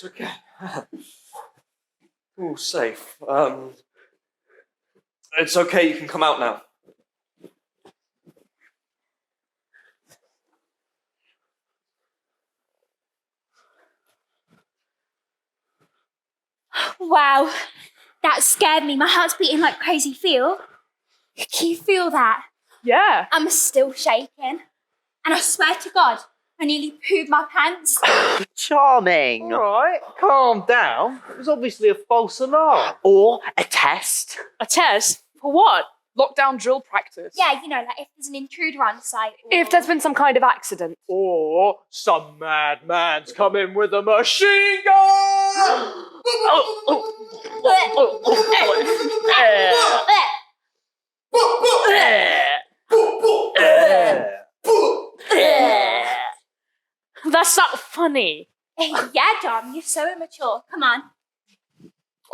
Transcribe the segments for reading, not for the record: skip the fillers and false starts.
Yes, okay. All safe. It's okay, you can come out now. Wow, that scared me. My heart's beating like crazy. Can you feel that? Yeah. I'm still shaking. And I swear to God, I nearly pooed my pants. Charming. All right, calm down. It was obviously a false alarm. Or a test. A test? For what? Lockdown drill practice. Yeah, you know, like if there's an intruder on site. Or... If there's been some kind of accident. Or some madman's come in with a machine gun! That's not funny. Yeah, Dom, you're so immature. Come on.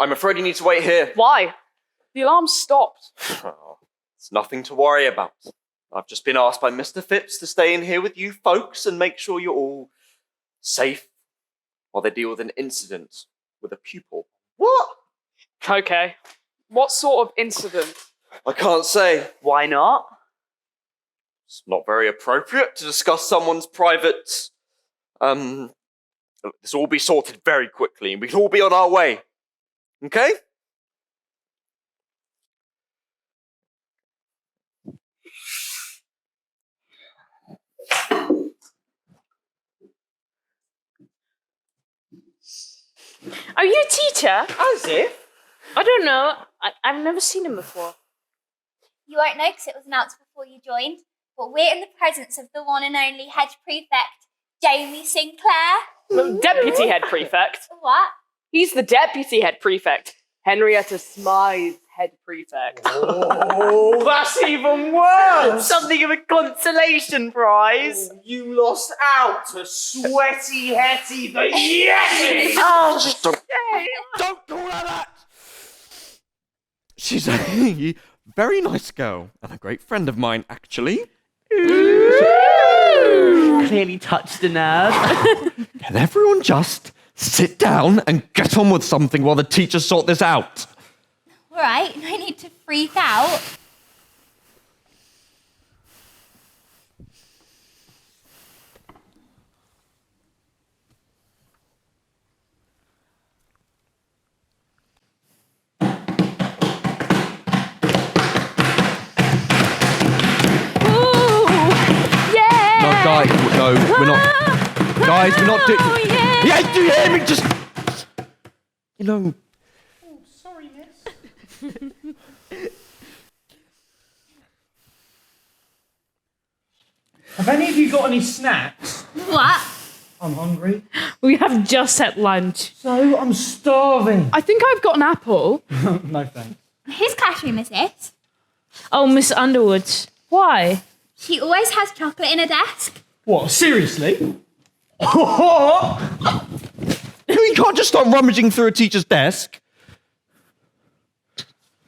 I'm afraid you need to wait here. Why? The alarm stopped. Oh, it's nothing to worry about. I've just been asked by Mr. Phipps to stay in here with you folks and make sure you're all safe while they deal with an incident with a pupil. What? Okay. What sort of incident? I can't say. Why not? It's not very appropriate to discuss someone's private... This will all be sorted very quickly and we can all be on our way. Okay? Are you a teacher? As if? I don't know. I've never seen him before. You won't know because it was announced before you joined, but we're in the presence of the one and only Head Prefect, Jamie Sinclair. Deputy Head Prefect. What? He's the Deputy Head Prefect. Henrietta Smythe's Head Prefect. Oh, that's even worse! Something of a consolation prize. Oh, you lost out to Sweaty Hetty the Yeti! Oh, Just don't call her that! She's a very nice girl and a great friend of mine, actually. Clearly touched a nerve. Can everyone just sit down and get on with something while the teachers sort this out? All right, no need to freak out. No, we're not. Guys, we're not doing. Oh, yeah. Yeah, do you hear me? Just. You know. Oh, sorry, miss. Have any of you got any snacks? What? I'm hungry. We have just had lunch. So, I'm starving. I think I've got an apple. No thanks. Whose classroom is this? Oh, Miss Underwood. Why? She always has chocolate in her desk. What, seriously? You can't just start rummaging through a teacher's desk.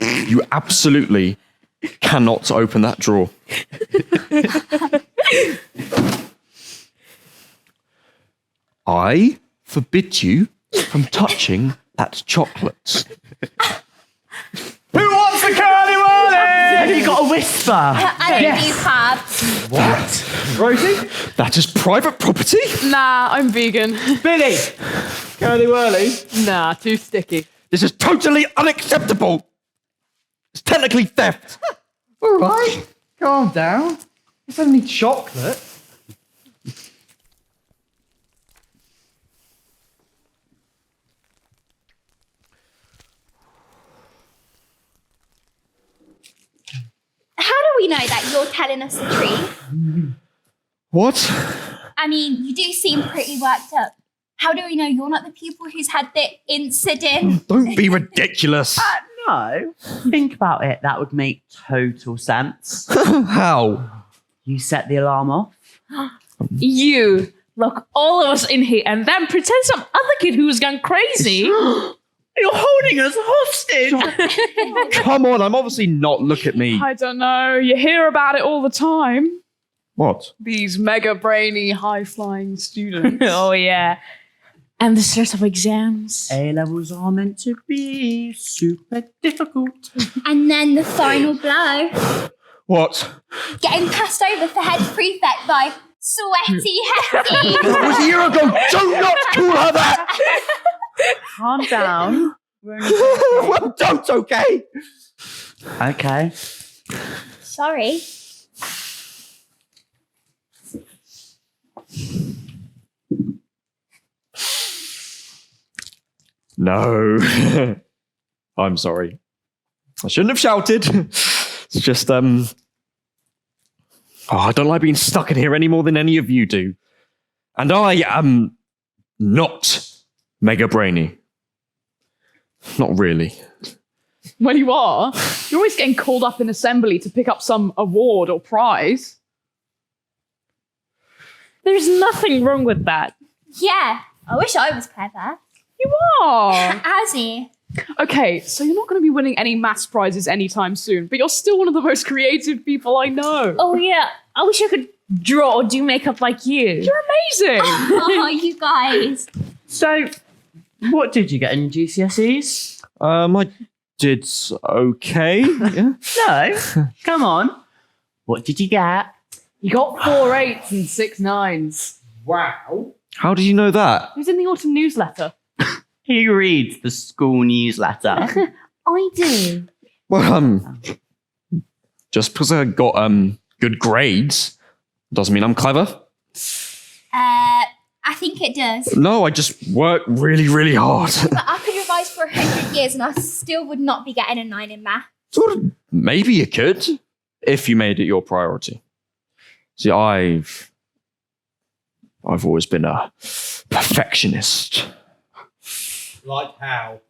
You absolutely cannot open that drawer. I forbid you from touching that chocolate. Who wants the curly whirly? Have you got a whisper? I don't do carbs. What? Rosie? That is private property. Nah, I'm vegan. Billy? Curly whirly? Nah, too sticky. This is totally unacceptable. It's technically theft. All right, calm down. It's only chocolate. How do we know that you're telling us the truth? What? I mean, you do seem pretty worked up. How do we know you're not the pupil who's had the incident? Don't be ridiculous. No. Think about it. That would make total sense. How? You set the alarm off. You lock all of us in here and then pretend some other kid who was gone crazy. You're holding us hostage. Come on, I'm obviously not. Look at me. I don't know. You hear about it all the time. What? These mega brainy, high flying students. Oh, yeah. And the stress of exams. A-levels are meant to be super difficult. And then the final blow. What? Getting passed over for head prefect by Sweaty Hetty. That was a year ago. Do not call her that. Calm down. We're only joking. Well, don't, okay? Okay. Sorry. No. I'm sorry. I shouldn't have shouted. It's just, I don't like being stuck in here any more than any of you do. And I am not mega brainy. Not really. Well, you are. You're always getting called up in assembly to pick up some award or prize. There's nothing wrong with that. Yeah, I wish I was clever. You are. Azzy. Okay, so you're not going to be winning any maths prizes anytime soon, but you're still one of the most creative people I know. Oh yeah, I wish I could draw or do makeup like you. You're amazing. Oh, you guys. So, what did you get in GCSEs? I did okay. Yeah. No. Come on. What did you get? You got 4 8s and 6 9s. Wow. How did you know that? It was in the autumn newsletter. He reads the school newsletter. I do. Well, just because I got good grades doesn't mean I'm clever. I think it does. No, I just work really, really hard. But I could revise for 100 years and I still would not be getting a 9 in math. Sort of, maybe you could, if you made it your priority. See, I've always been a perfectionist. Like how?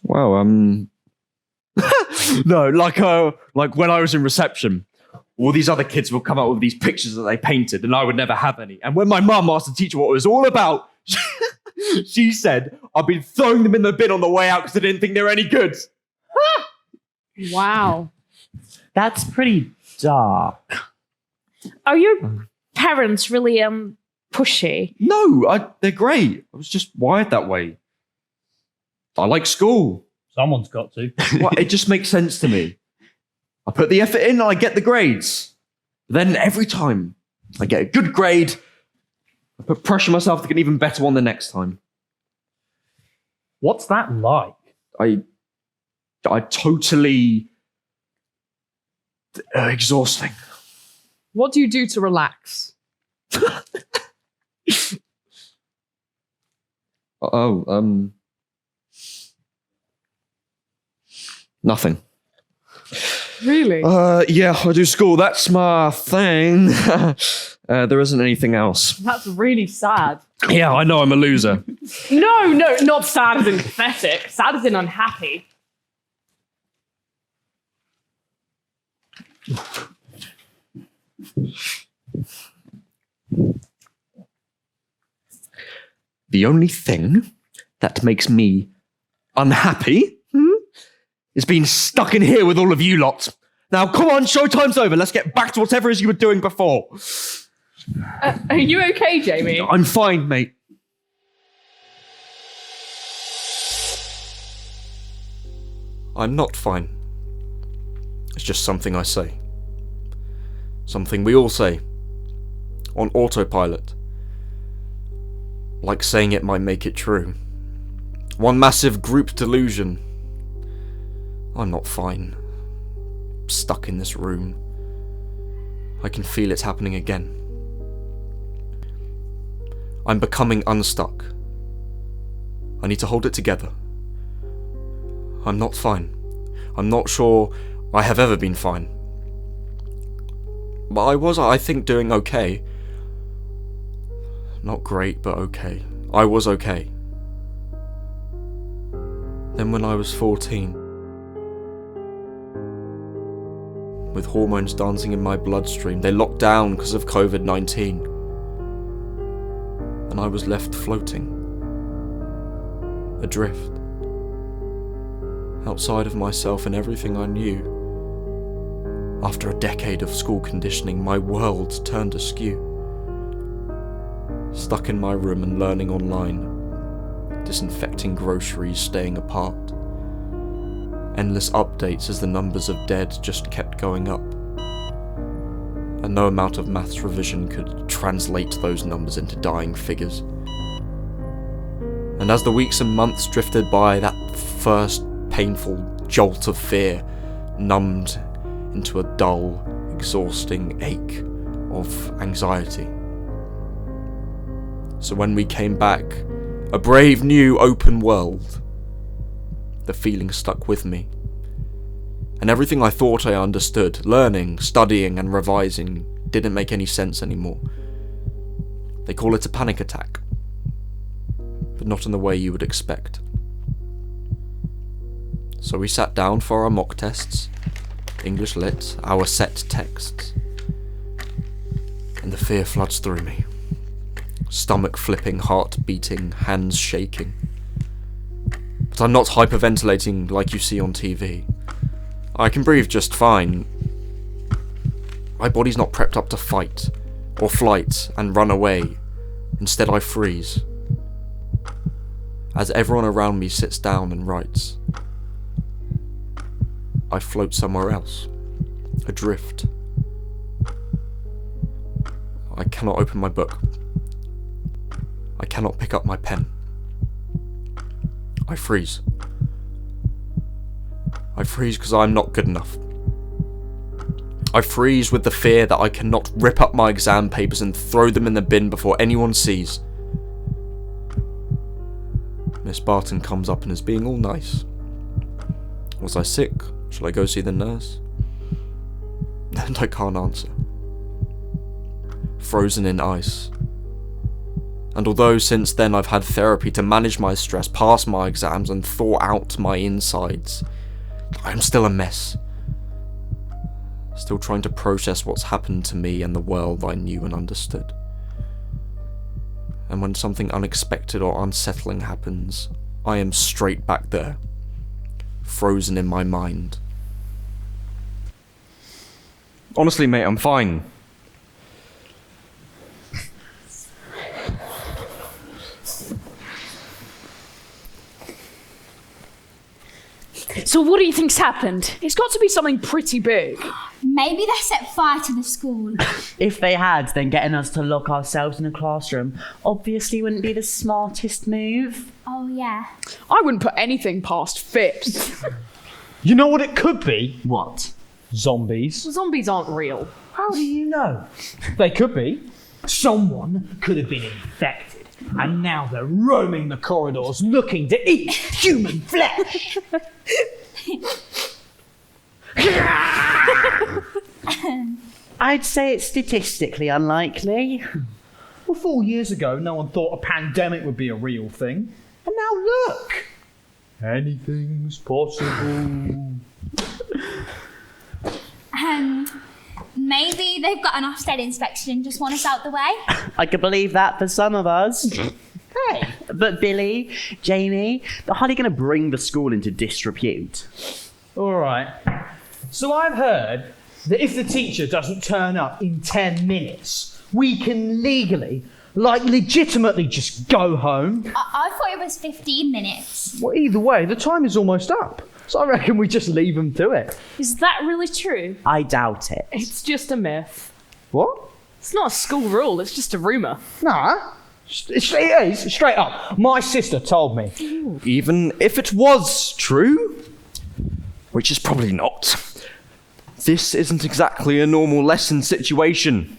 Well, no, like when I was in reception, all these other kids would come up with these pictures that they painted, and I would never have any. And when my mum asked the teacher what it was all about, she said, "I've been throwing them in the bin on the way out because I didn't think they were any good." Wow. That's pretty dark. Are your parents really pushy? No, they're great. I was just wired that way. I like school. Someone's got to. Well, it just makes sense to me. I put the effort in and I get the grades. Then every time I get a good grade, I put pressure on myself to get an even better one the next time. What's that like? I totally exhausting. What do you do to relax? Nothing. Really? Yeah, I do school. That's my thing. There isn't anything else. That's really sad. Yeah, I know I'm a loser. No, not sad as in pathetic. Sad as in unhappy. The only thing that makes me unhappy is being stuck in here with all of you lot. Now, come on, showtime's over. Let's get back to whatever it is you were doing before. Are you okay, Jamie? I'm fine, mate. I'm not fine. It's just something I say. Something we all say. On autopilot. Like saying it might make it true. One massive group delusion. I'm not fine. Stuck in this room. I can feel it happening again. I'm becoming unstuck. I need to hold it together. I'm not fine. I'm not sure I have ever been fine. But I was, I think, doing okay. Not great, but okay. I was okay. Then when I was 14, with hormones dancing in my bloodstream, they locked down because of COVID-19. And I was left floating. Adrift. Outside of myself and everything I knew. After a decade of school conditioning, my world turned askew. stuck in my room and learning online, disinfecting groceries, staying apart. Endless updates as the numbers of dead just kept going up. And no amount of maths revision could translate those numbers into dying figures. And as the weeks and months drifted by, that first painful jolt of fear numbed into a dull, exhausting ache of anxiety. So when we came back, a brave new open world, the feeling stuck with me. And everything I thought I understood, learning, studying and revising, didn't make any sense anymore. They call it a panic attack, but not in the way you would expect. So we sat down for our mock tests, English Lit, our set texts, and the fear floods through me. Stomach flipping, heart beating, hands shaking. But I'm not hyperventilating like you see on TV. I can breathe just fine. My body's not prepped up to fight, or flight, and run away. Instead I freeze. As everyone around me sits down and writes, I float somewhere else, adrift. I cannot open my book. I cannot pick up my pen. I freeze. I freeze because I'm not good enough. I freeze with the fear that I cannot rip up my exam papers and throw them in the bin before anyone sees. Miss Barton comes up and is being all nice. Was I sick? Shall I go see the nurse? And I can't answer. Frozen in ice. And although since then I've had therapy to manage my stress, pass my exams and thaw out my insides, I'm still a mess. Still trying to process what's happened to me and the world I knew and understood. And when something unexpected or unsettling happens, I am straight back there, frozen in my mind. Honestly, mate, I'm fine. So what do you think's happened? It's got to be something pretty big. Maybe they set fire to the school. If they had, then getting us to lock ourselves in a classroom obviously wouldn't be the smartest move. Oh, yeah. I wouldn't put anything past Phipps. You know what it could be? What? Zombies. Zombies aren't real. How do you know? They could be. Someone could have been infected, and now they're roaming the corridors looking to eat human flesh. I'd say it's statistically unlikely. Well, 4 years ago, no one thought a pandemic would be a real thing. And now look! Anything's possible. Maybe they've got an Ofsted inspection and just want us out the way. I could believe that for some of us. Hey, but Billy, Jamie, they're hardly going to bring the school into disrepute. All right. So I've heard that if the teacher doesn't turn up in 10 minutes, we can legitimately just go home. I thought it was 15 minutes. Well, either way, the time is almost up. So I reckon we just leave them to it. Is that really true? I doubt it. It's just a myth. What? It's not a school rule, it's just a rumour. Nah. It is, straight up. My sister told me. Even if it was true, which is probably not, this isn't exactly a normal lesson situation.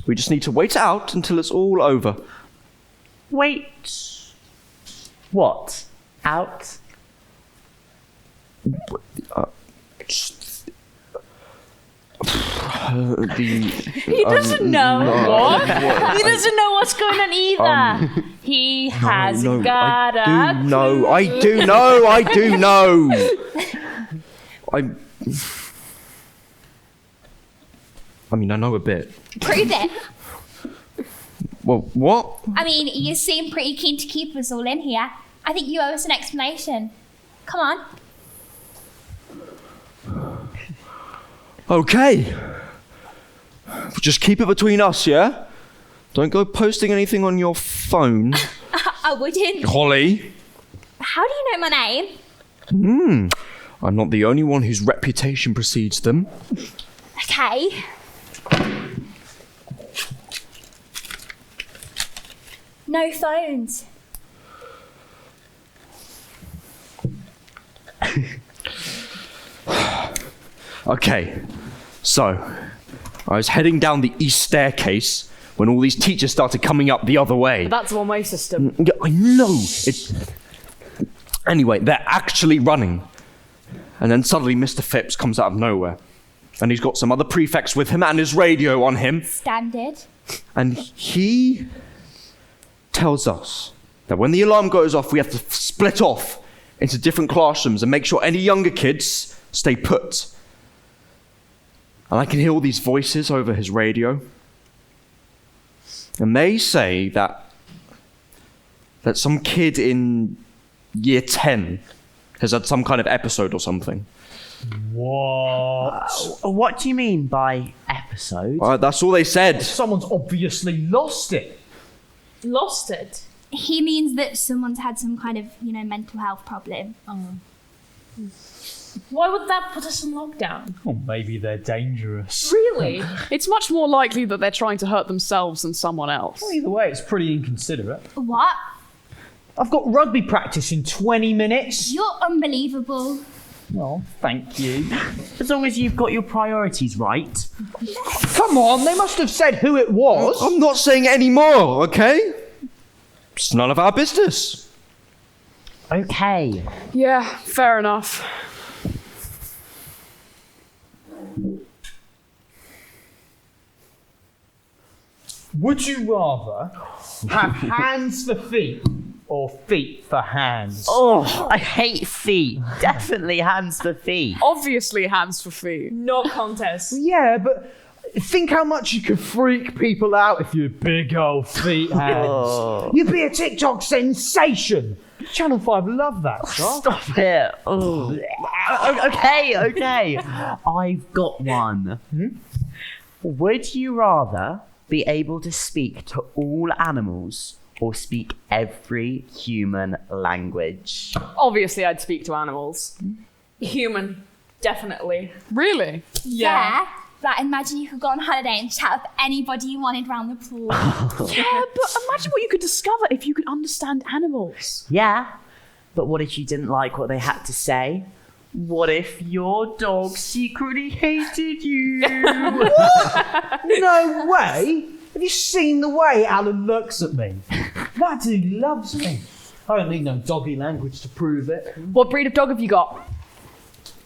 We just need to wait it out until it's all over. Wait. What? Out? He doesn't know. What? He doesn't know what's going on either. He hasn't got a clue. I do know. I mean, I know a bit. Prove it. Well, what? I mean, you seem pretty keen to keep us all in here. I think you owe us an explanation. Come on. Okay. Just keep it between us, yeah? Don't go posting anything on your phone. I wouldn't. Holly. How do you know my name? I'm not the only one whose reputation precedes them. Okay. No phones. Okay, so I was heading down the east staircase when all these teachers started coming up the other way. That's a one-way system. Yeah, I know. Anyway, they're actually running. And then suddenly Mr. Phipps comes out of nowhere. And he's got some other prefects with him and his radio on him. Standard. And he tells us that when the alarm goes off, we have to split off into different classrooms and make sure any younger kids stay put. And I can hear all these voices over his radio. And they say that some kid in year 10 has had some kind of episode or something. What? What do you mean by episode? That's all they said. Someone's obviously lost it. Lost it. He means that someone's had some kind of, mental health problem. Why would that put us in lockdown? Or maybe they're dangerous. Really? It's much more likely that they're trying to hurt themselves than someone else. Well, either way, it's pretty inconsiderate. What? I've got rugby practice in 20 minutes. You're unbelievable. Oh, thank you. As long as you've got your priorities right. Come on, they must have said who it was. I'm not saying any more, okay? It's none of our business. Okay. Yeah, fair enough. Would you rather have hands for feet or feet for hands? Oh, I hate feet. Definitely hands for feet. Obviously, hands for feet. No contest. Yeah, but think how much you could freak people out if you had big old feet hands. Oh. You'd be a TikTok sensation. Channel 5 love that stuff. Stop it. Oh. Okay. I've got one. Would you rather be able to speak to all animals or speak every human language? Obviously, I'd speak to animals. Human. Definitely. Really? Yeah. Like, imagine you could go on holiday and chat with anybody you wanted round the pool. Yeah, but imagine what you could discover if you could understand animals. Yeah, but what if you didn't like what they had to say? What if your dog secretly hated you? No way! Have you seen the way Alan looks at me? That dude loves me. I don't need no doggy language to prove it. What breed of dog have you got?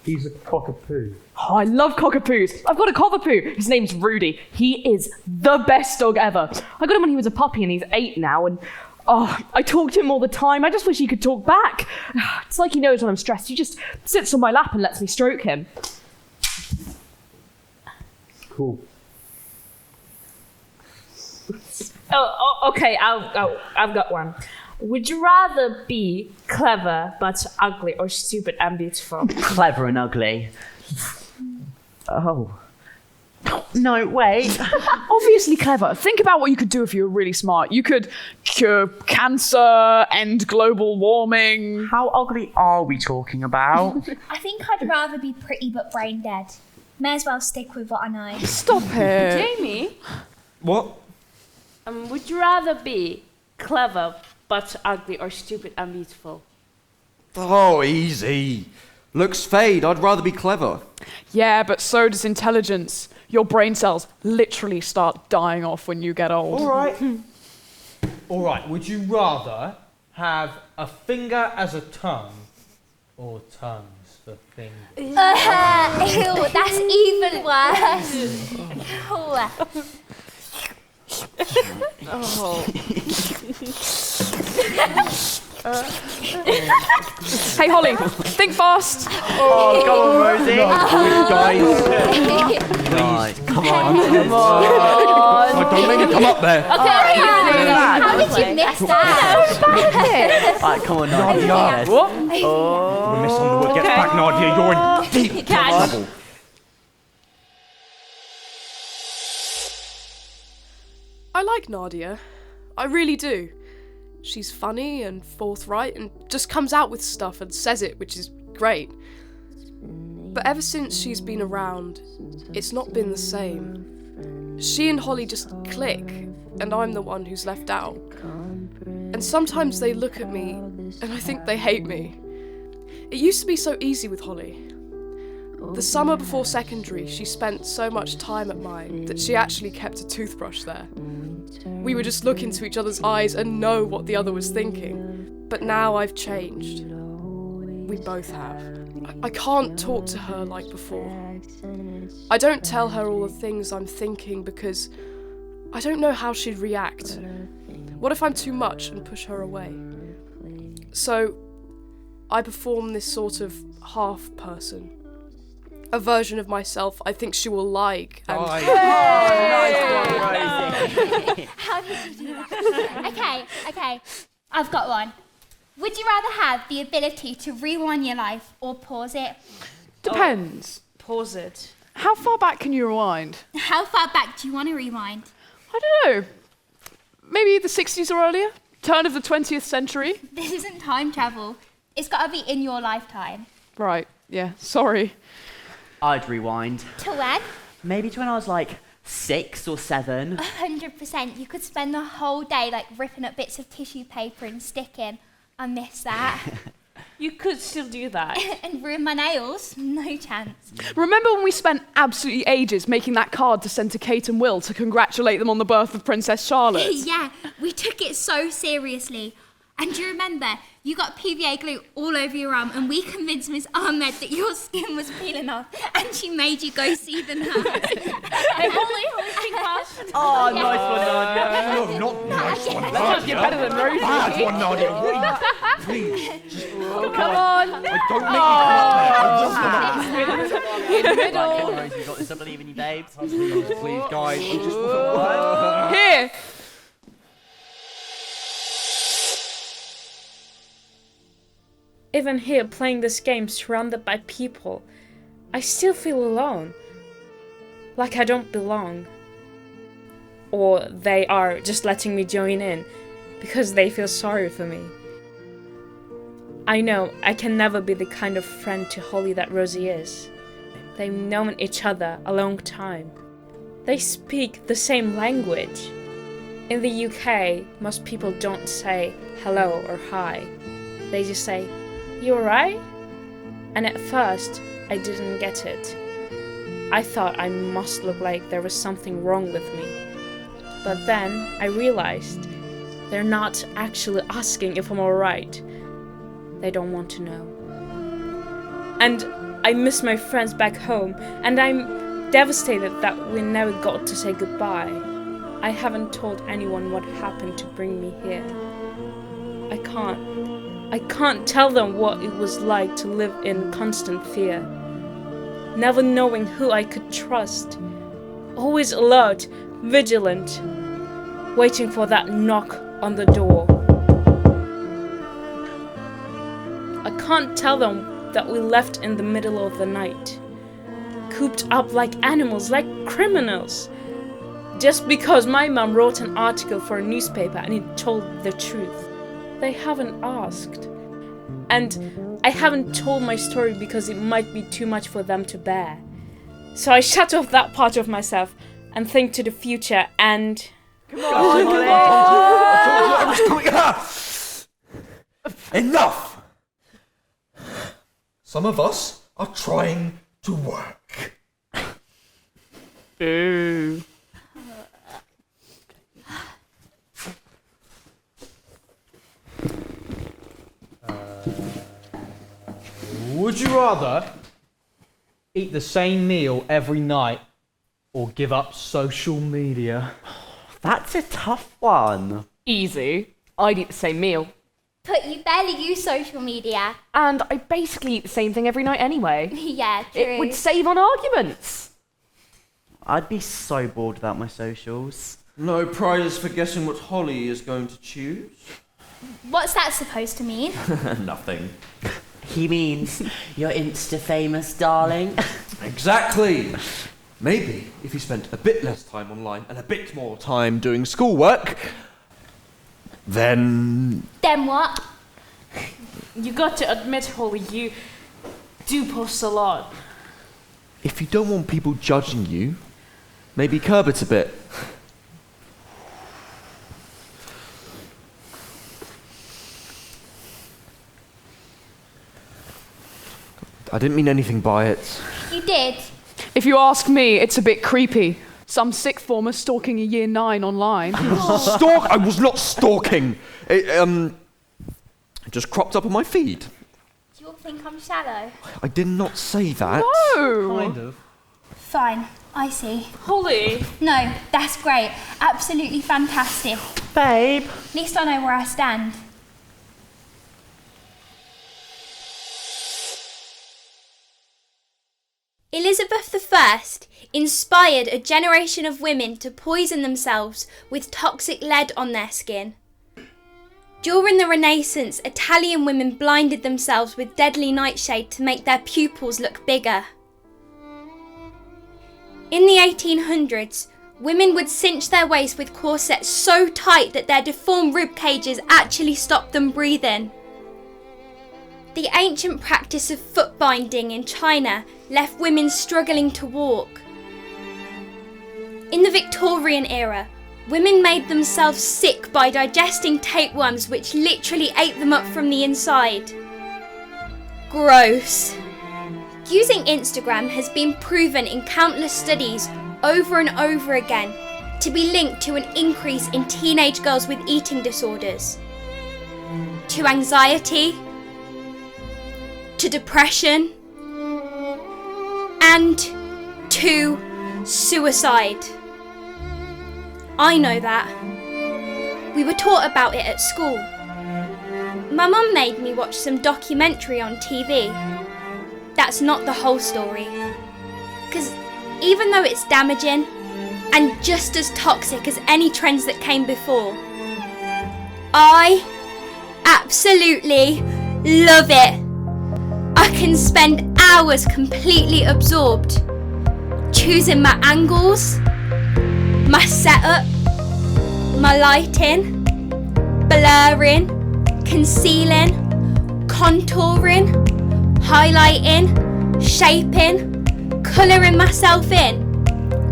He's a cockapoo. Oh, I love cockapoos. I've got a cockapoo. His name's Rudy. He is the best dog ever. I got him when he was a puppy and he's 8 now, and I talk to him all the time. I just wish he could talk back. It's like he knows when I'm stressed. He just sits on my lap and lets me stroke him. Cool. Okay, I've got one. Would you rather be clever but ugly or stupid and beautiful? Clever and ugly. Oh. No, wait. Obviously clever. Think about what you could do if you were really smart. You could cure cancer, end global warming. How ugly are we talking about? I think I'd rather be pretty but brain dead. May as well stick with what I know. Stop it. Jamie, What? would you rather be clever but ugly or stupid and beautiful? Oh, easy. Looks fade. I'd rather be clever. Yeah, but so does intelligence. Your brain cells literally start dying off when you get old. All right, would you rather have a finger as a tongue or tongues for fingers? Ew, that's even worse. Ew. Hey, Holly, think fast. Oh, go on, Rosie. Guys. Come on. Don't make me come up there. How did you miss that? Right, come on, Nadia. What? When Miss Underwood gets back, Nadia, you're in deep trouble. I like Nadia. I really do. She's funny and forthright and just comes out with stuff and says it, which is great. But ever since she's been around, it's not been the same. She and Holly just click, and I'm the one who's left out. And sometimes they look at me, and I think they hate me. It used to be so easy with Holly. The summer before secondary, she spent so much time at mine that she actually kept a toothbrush there. We would just look into each other's eyes and know what the other was thinking. But now I've changed. We both have. I can't talk to her like before. I don't tell her all the things I'm thinking because I don't know how she'd react. What if I'm too much and push her away? So I perform this sort of half person. A version of myself I think she will like. And How did you do that? Okay. I've got one. Would you rather have the ability to rewind your life or pause it? Depends. Pause it. How far back can you rewind? How far back do you want to rewind? I don't know. Maybe the 60s or earlier? Turn of the 20th century? This isn't time travel. It's got to be in your lifetime. Right, yeah, sorry. I'd rewind. To when? Maybe to when I was like 6 or 7. 100%. You could spend the whole day like ripping up bits of tissue paper and sticking. I miss that. You could still do that. And ruin my nails? No chance. Remember when we spent absolutely ages making that card to send to Kate and Will to congratulate them on the birth of Princess Charlotte? Yeah, we took it so seriously. And do you remember, you got PVA glue all over your arm and we convinced Miss Ahmed that your skin was peeling off and she made you go see the nurse. Hey, Holly, think fast. Oh, nice one, Nadia. No, not nice one, That must get better than Rosie. Bad one, Nadia. Please. Come on. Don't make me In the middle. Rosie, you got this. I believe in you, babes. Please, guys. We just Here. Even here, playing this game surrounded by people, I still feel alone. Like I don't belong. Or they are just letting me join in because they feel sorry for me. I know I can never be the kind of friend to Holly that Rosie is. They've known each other a long time. They speak the same language. In the UK, most people don't say hello or hi. They just say, "You alright?" And at first, I didn't get it. I thought I must look like there was something wrong with me. But then I realized they're not actually asking if I'm alright. They don't want to know. And I miss my friends back home, and I'm devastated that we never got to say goodbye. I haven't told anyone what happened to bring me here. I can't tell them what it was like to live in constant fear. Never knowing who I could trust. Always alert, vigilant, waiting for that knock on the door. I can't tell them that we left in the middle of the night. Cooped up like animals, like criminals. Just because my mum wrote an article for a newspaper and it told the truth. They haven't asked. And I haven't told my story because it might be too much for them to bear. So I shut off that part of myself and think to the future and... Enough! Some of us are trying to work. Boo. Would you rather eat the same meal every night or give up social media? That's a tough one. Easy. I'd eat the same meal. But you barely use social media. And I basically eat the same thing every night anyway. Yeah, true. It would save on arguments. I'd be so bored without my socials. No prizes for guessing what Holly is going to choose? What's that supposed to mean? Nothing. He means you're Insta famous, darling. Exactly. Maybe if he spent a bit less time online and a bit more time doing schoolwork, then... Then what? You got to admit, Holly, you do post a lot. If you don't want people judging you, maybe curb it a bit. I didn't mean anything by it. You did. If you ask me, it's a bit creepy. Some sixth former stalking a year 9 online. Stalk? I was not stalking. It just cropped up on my feed. Do you all think I'm shallow? I did not say that. No! Kind of. Fine, I see. Holly! No, that's great. Absolutely fantastic. Babe. At least I know where I stand. Elizabeth I inspired a generation of women to poison themselves with toxic lead on their skin. During the Renaissance, Italian women blinded themselves with deadly nightshade to make their pupils look bigger. In the 1800s, women would cinch their waist with corsets so tight that their deformed rib cages actually stopped them breathing. The ancient practice of foot binding in China left women struggling to walk. In the Victorian era, women made themselves sick by digesting tapeworms which literally ate them up from the inside. Gross. Using Instagram has been proven in countless studies over and over again to be linked to an increase in teenage girls with eating disorders, to anxiety, to depression, and to suicide. I know that. We were taught about it at school. My mum made me watch some documentary on TV. That's not the whole story. Because even though it's damaging and just as toxic as any trends that came before, I absolutely love it. I can spend hours completely absorbed, choosing my angles, my setup, my lighting, blurring, concealing, contouring, highlighting, shaping, colouring myself in,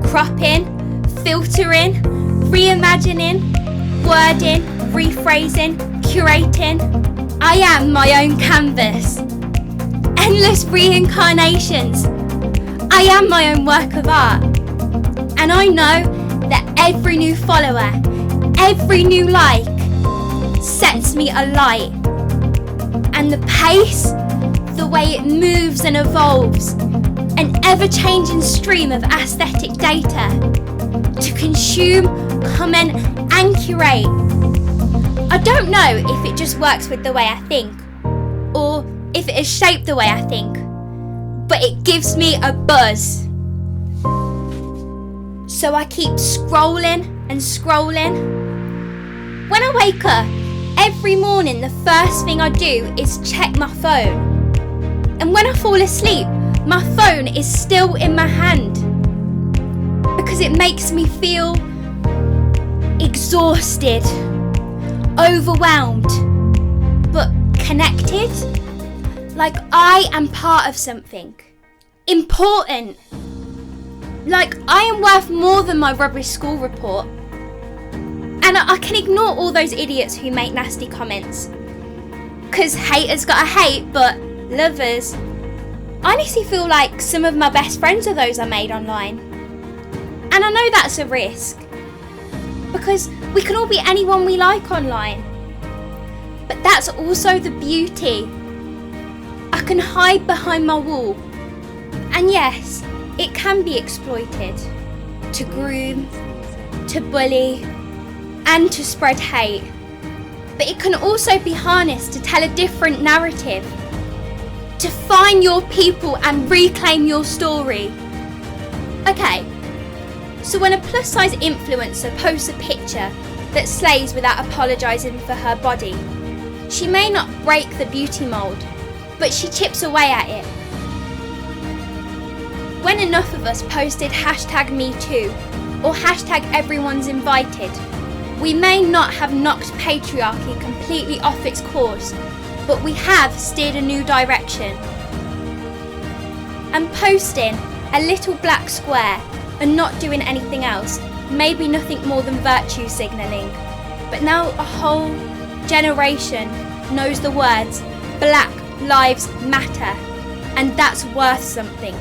cropping, filtering, reimagining, wording, rephrasing, curating. I am my own canvas. Endless reincarnations. I am my own work of art. And I know that every new follower, every new like, sets me alight. And the pace, the way it moves and evolves, an ever-changing stream of aesthetic data to consume, comment and curate. I don't know if it just works with the way I think, or if it has shaped the way I think, but it gives me a buzz. So I keep scrolling and scrolling. When I wake up, every morning the first thing I do is check my phone. And when I fall asleep, my phone is still in my hand. Because it makes me feel exhausted, overwhelmed, but connected. Like I am part of something important. Like I am worth more than my rubbish school report. And I can ignore all those idiots who make nasty comments. Cause haters gotta hate, but lovers. I honestly feel like some of my best friends are those I made online. And I know that's a risk. Because we can all be anyone we like online. But that's also the beauty. I can hide behind my wall. And yes, it can be exploited. To groom, to bully, and to spread hate. But it can also be harnessed to tell a different narrative. To find your people and reclaim your story. Okay, so when a plus size influencer posts a picture that slays without apologising for her body, she may not break the beauty mould, but she chips away at it. when enough of us posted #MeToo or #Everyone'sInvited, we may not have knocked patriarchy completely off its course, but we have steered a new direction. And posting a little black square and not doing anything else may be nothing more than virtue signalling, but now a whole generation knows the words Black Lives Matter, and that's worth something.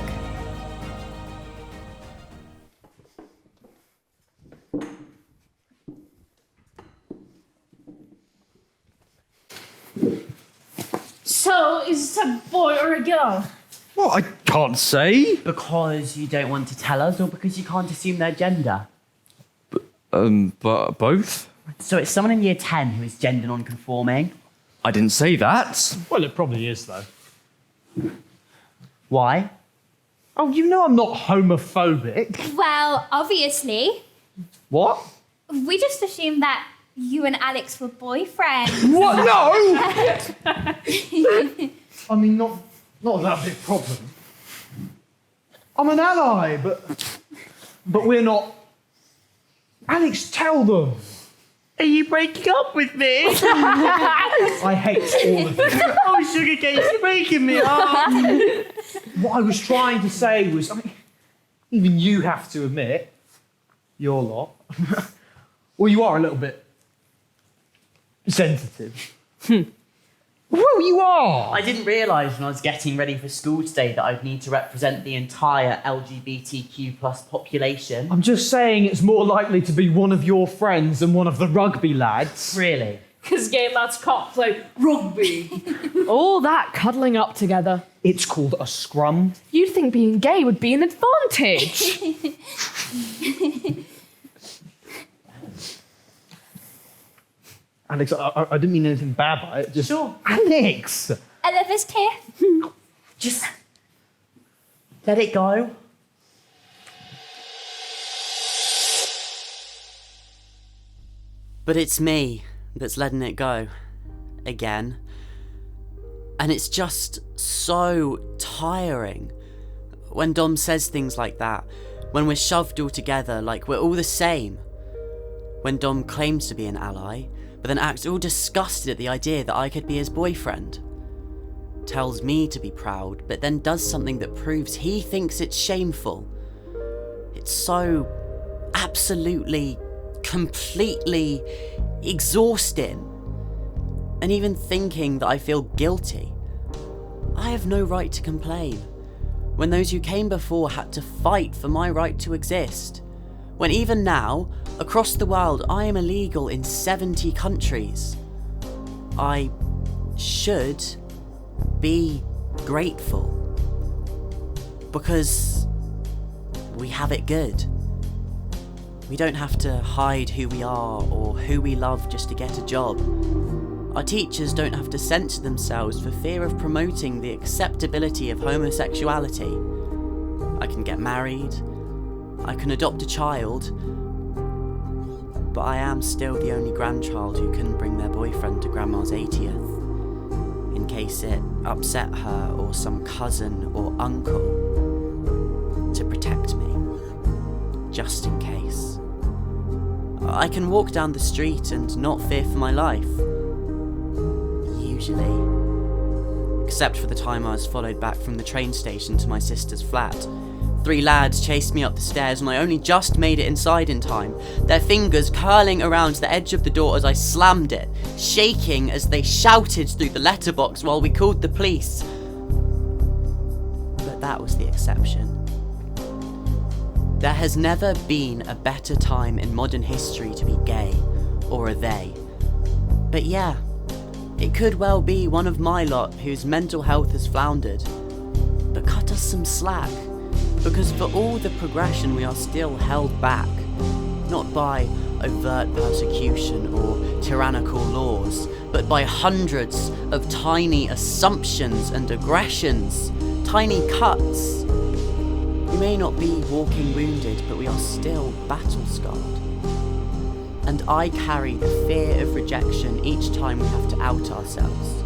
So, is it a boy or a girl? Well, I can't say. Because you don't want to tell us, or because you can't assume their gender? But both? So it's someone in year 10 who is gender non-conforming? I didn't say that. Well, it probably is, though. Why? Oh, you know I'm not homophobic. Well, obviously. What? We just assumed that you and Alex were boyfriends. What? No! I mean, not that big problem. I'm an ally, but we're not. Alex, tell them. Are you breaking up with me? I hate all of you. Oh, sugar cake, you're breaking me up. What I was trying to say was, I mean, even you have to admit, your lot, well, you are a little bit sensitive. Well, you are. I didn't realise when I was getting ready for school today that I'd need to represent the entire LGBTQ+ population. I'm just saying it's more likely to be one of your friends than one of the rugby lads. Really? Because gay lads can't play rugby. All that cuddling up together. It's called a scrum. You'd think being gay would be an advantage. Alex, I didn't mean anything bad by it. Just Sure. Alex! I love us too. Just let it go. But it's me that's letting it go. Again. And it's just so tiring. When Dom says things like that. When we're shoved all together like we're all the same. When Dom claims to be an ally, but then acts all disgusted at the idea that I could be his boyfriend. Tells me to be proud, but then does something that proves he thinks it's shameful. It's so absolutely, completely exhausting. And even thinking that I feel guilty. I have no right to complain, when those who came before had to fight for my right to exist. When even now, across the world, I am illegal in 70 countries. I should be grateful. Because we have it good. We don't have to hide who we are or who we love just to get a job. Our teachers don't have to censor themselves for fear of promoting the acceptability of homosexuality. I can get married. I can adopt a child, but I am still the only grandchild who couldn't bring their boyfriend to Grandma's 80th, in case it upset her or some cousin or uncle, to protect me, just in case. I can walk down the street and not fear for my life, usually, except for the time I was followed back from the train station to my sister's flat. 3 lads chased me up the stairs and I only just made it inside in time, their fingers curling around the edge of the door as I slammed it, shaking as they shouted through the letterbox while we called the police. But that was the exception. There has never been a better time in modern history to be gay, or a they. But yeah, it could well be one of my lot whose mental health has floundered. But cut us some slack. Because for all the progression we are still held back, not by overt persecution or tyrannical laws, but by hundreds of tiny assumptions and aggressions, tiny cuts. We may not be walking wounded, but we are still battle-scarred. And I carry the fear of rejection each time we have to out ourselves.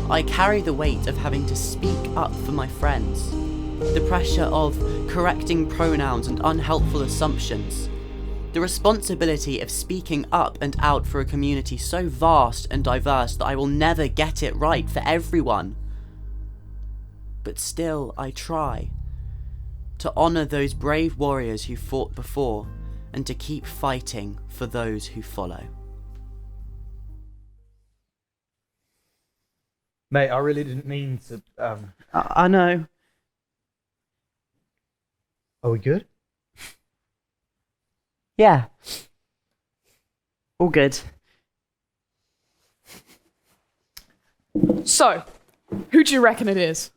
I carry the weight of having to speak up for my friends. the pressure of correcting pronouns and unhelpful assumptions, the responsibility of speaking up and out for a community so vast and diverse that I will never get it right for everyone. But still, I try to honour those brave warriors who fought before and to keep fighting for those who follow. Mate, I really didn't mean to. I know. Are we good? Yeah. All good. So, who do you reckon it is?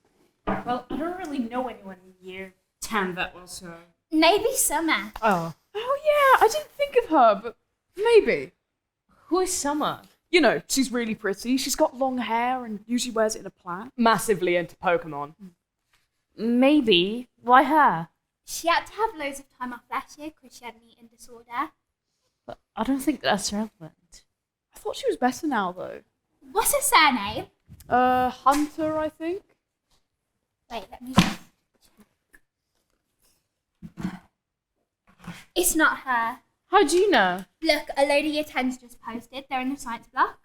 Well, I don't really know anyone in year 10 that well, so. Maybe Summer. Oh yeah, I didn't think of her, but maybe. Who is Summer? You know, she's really pretty. She's got long hair and usually wears it in a plait. Massively into Pokemon. Maybe. Why her? She had to have loads of time off last year because she had an eating disorder. But I don't think that's relevant. I thought she was better now, though. What's her surname? Hunter, I think. Wait, let me check. It's not her. How do you know? Look, a load of year 10s just posted. They're in the science block.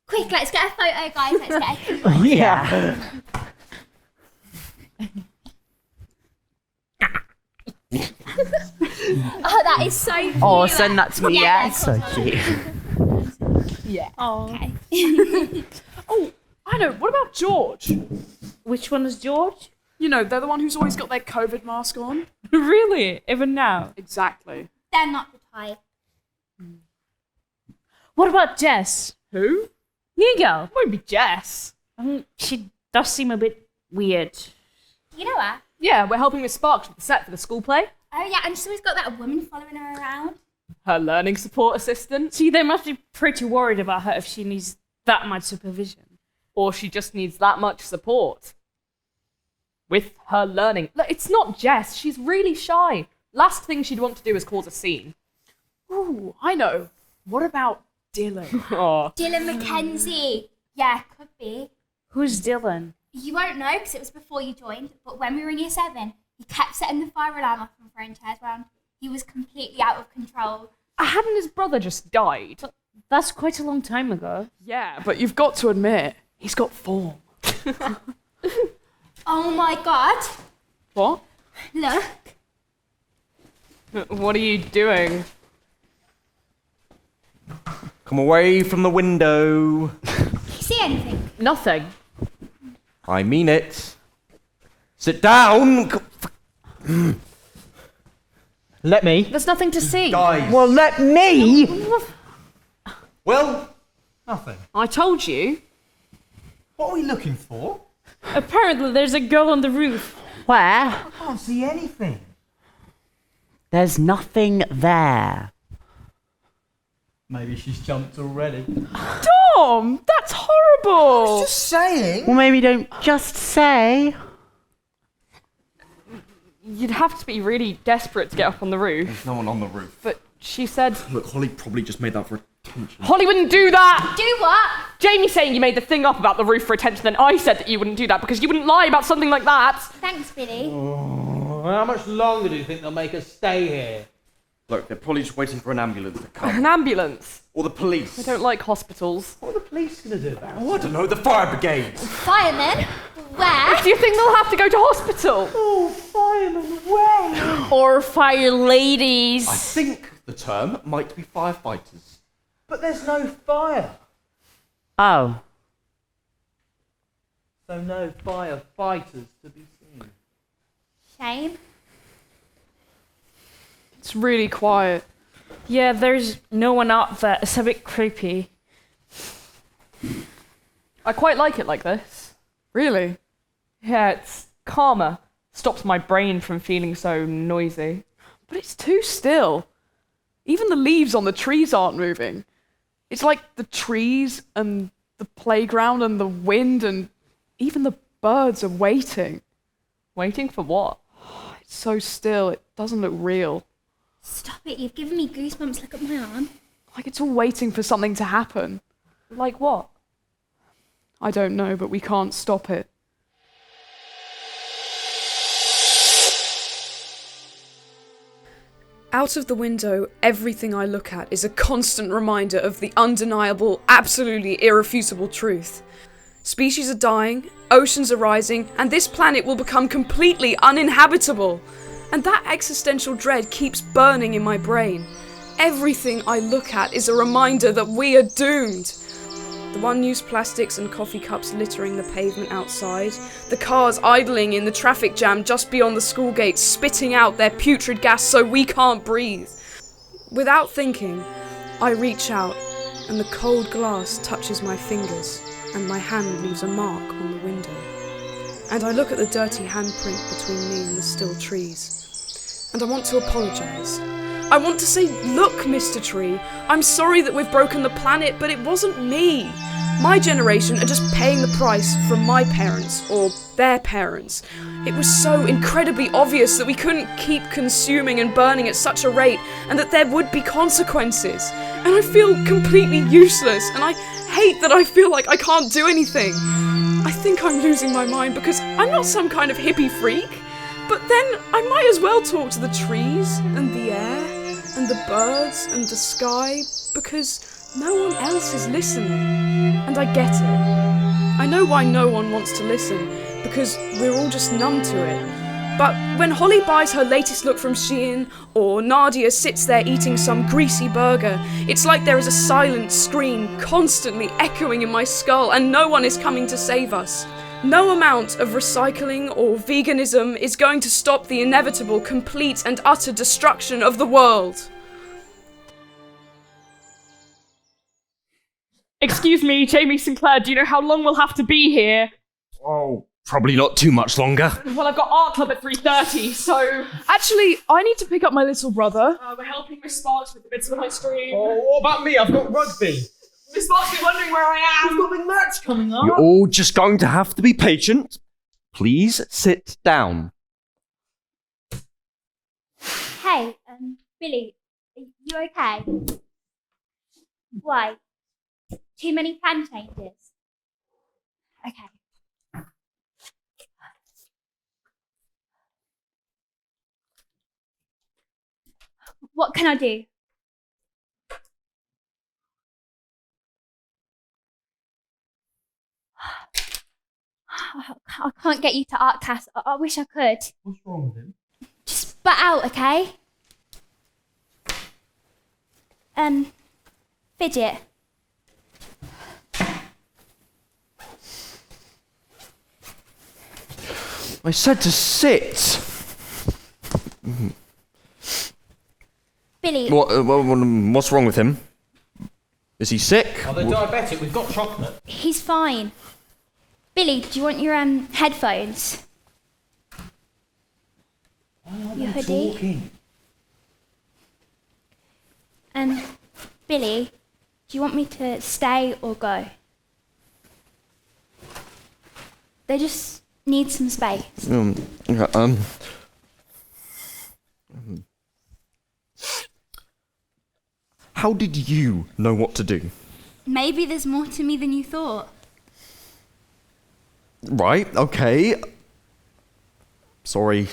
Quick, let's get a photo, guys. Let's get a Yeah. Oh, that is so cute. Oh, send that to me, yeah? of So course. cute. Yeah. Oh. Okay. Oh, I know. What about George? Which one is George? You know, they're the one who's always got their COVID mask on. Really? Even now? Exactly. They're not the type. What about Jess? Who? New girl. Won't be Jess. She does seem a bit weird. You know her? Yeah, we're helping with Sparks with the set for the school play. Oh yeah, and she's always got that woman following her around. Her learning support assistant. See, they must be pretty worried about her if she needs that much supervision. Or she just needs that much support. With her learning. Look, it's not Jess. She's really shy. Last thing she'd want to do is cause a scene. Ooh, I know. What about Dylan? Oh. Dylan Mackenzie. Yeah, could be. Who's Dylan? You won't know because it was before you joined, but when we were in year 7, he kept setting the fire alarm off and throwing chairs around. He was completely out of control. Hadn't his brother just died? That's quite a long time ago. Yeah, but you've got to admit, he's got form. Oh my god. What? Look. What are you doing? Come away from the window. See anything? Nothing. I mean it. Sit down. Let me. There's nothing to see. Guys. Well, let me. Well, Nothing. I told you. What are we looking for? Apparently, there's a girl on the roof. Where? I can't see anything. There's nothing there. Maybe she's jumped already. Tom, that's horrible. Just saying. Well, maybe don't just say. You'd have to be really desperate to get up on the roof. there's no one on the roof. But she said... Look, Holly probably just made that for attention. Holly wouldn't do that! Do what? Jamie saying you made the thing up about the roof for attention, then I said that you wouldn't do that because you wouldn't lie about something like that. Thanks, Billy. Oh, how much longer do you think they'll make us stay here? Look, they're probably just waiting for an ambulance to come. An ambulance. Or the police. I don't like hospitals. What are the police going to do about it? Oh, I don't know, the fire brigade. Firemen? Where? Do you think they'll have to go to hospital? Oh, firemen, where? Or fire ladies. I think the term might be firefighters. But there's no fire. Oh. So no firefighters to be seen. Shame. It's really quiet. Yeah, there's no one out there. It's a bit creepy. I quite like it like this. Really? Yeah, it's calmer. Stops my brain from feeling so noisy. But it's too still. Even the leaves on the trees aren't moving. It's like the trees and the playground and the wind and even the birds are waiting. Waiting for what? It's so still, it doesn't look real. Stop it, you've given me goosebumps. Look at my arm. Like it's all waiting for something to happen. Like what? I don't know, but we can't stop it. Out of the window, everything I look at is a constant reminder of the undeniable, absolutely irrefutable truth. Species are dying, oceans are rising, and this planet will become completely uninhabitable. And that existential dread keeps burning in my brain. Everything I look at is a reminder that we are doomed. The one-use plastics and coffee cups littering the pavement outside, the cars idling in the traffic jam just beyond the school gates, spitting out their putrid gas so we can't breathe. Without thinking, I reach out, and the cold glass touches my fingers, and my hand leaves a mark on the window. And I look at the dirty handprint between me and the still trees. And I want to apologise. I want to say, look, Mr. Tree, I'm sorry that we've broken the planet, but it wasn't me. My generation are just paying the price from my parents, or their parents. It was so incredibly obvious that we couldn't keep consuming and burning at such a rate, and that there would be consequences. And I feel completely useless, and I hate that I feel like I can't do anything. I think I'm losing my mind because I'm not some kind of hippie freak. But then I might as well talk to the trees, and the air, and the birds, and the sky, because no one else is listening. And I get it. I know why no one wants to listen, because we're all just numb to it. But when Holly buys her latest look from Shein, or Nadia sits there eating some greasy burger, it's like there is a silent scream constantly echoing in my skull, and no one is coming to save us. No amount of recycling or veganism is going to stop the inevitable, complete and utter destruction of the world. Excuse me, Jamie Sinclair, do you know how long we'll have to be here? Oh, probably not too much longer. Well, I've got art club at 3:30, so... Actually, I need to pick up my little brother. we're helping Miss Sparks with the bits of ice cream. Oh, what about me? I've got rugby. Miss Sparks will be wondering where I am. We've got big match coming up. You're all just going to have to be patient. Please sit down. Hey, Billy, are you okay? Why? Too many plan changes? Okay. What can I do? I can't get you to art class. I wish I could. What's wrong with him? Just butt out, okay? Fidget. I said to sit. Billy. What's wrong with him? Is he sick? Oh, they're diabetic. We've got chocolate. He's fine. Billy, do you want your headphones? Your hoodie? Talking. Billy, do you want me to stay or go? They just need some space. How did you know what to do? Maybe there's more to me than you thought. Right, okay. Sorry,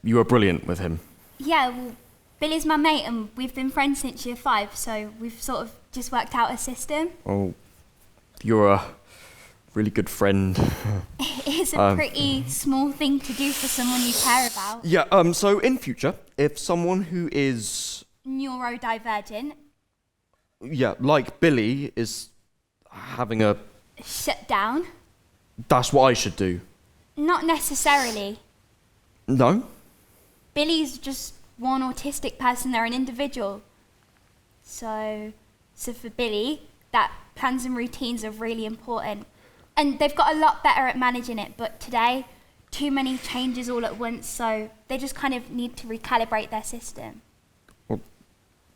you were brilliant with him. Yeah, well, Billy's my mate and we've been friends since year 5, so we've sort of just worked out a system. Oh, you're a really good friend. It's a pretty small thing to do for someone you care about. Yeah, so in future, if someone who is... Neurodivergent. Yeah, like Billy is having a... Shut down. That's what I should do. Not necessarily. No? Billy's just one autistic person, they're an individual. So for Billy, that plans and routines are really important. And they've got a lot better at managing it, but today, too many changes all at once, so they just kind of need to recalibrate their system.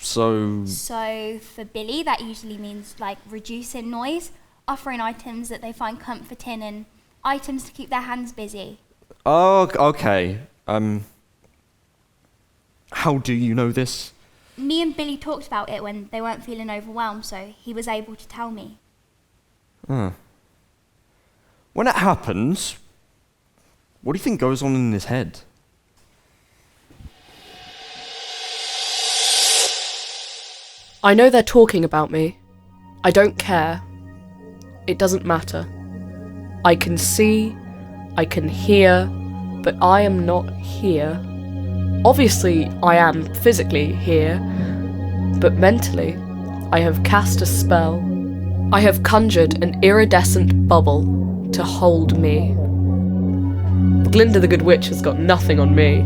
So for Billy, that usually means like reducing noise, offering items that they find comforting, and items to keep their hands busy. Oh, okay. How do you know this? Me and Billy talked about it when they weren't feeling overwhelmed, so he was able to tell me. When it happens, what do you think goes on in his head? I know they're talking about me. I don't care. It doesn't matter. I can see, I can hear, but I am not here. Obviously, I am physically here, but mentally, I have cast a spell. I have conjured an iridescent bubble to hold me. Glinda the Good Witch has got nothing on me.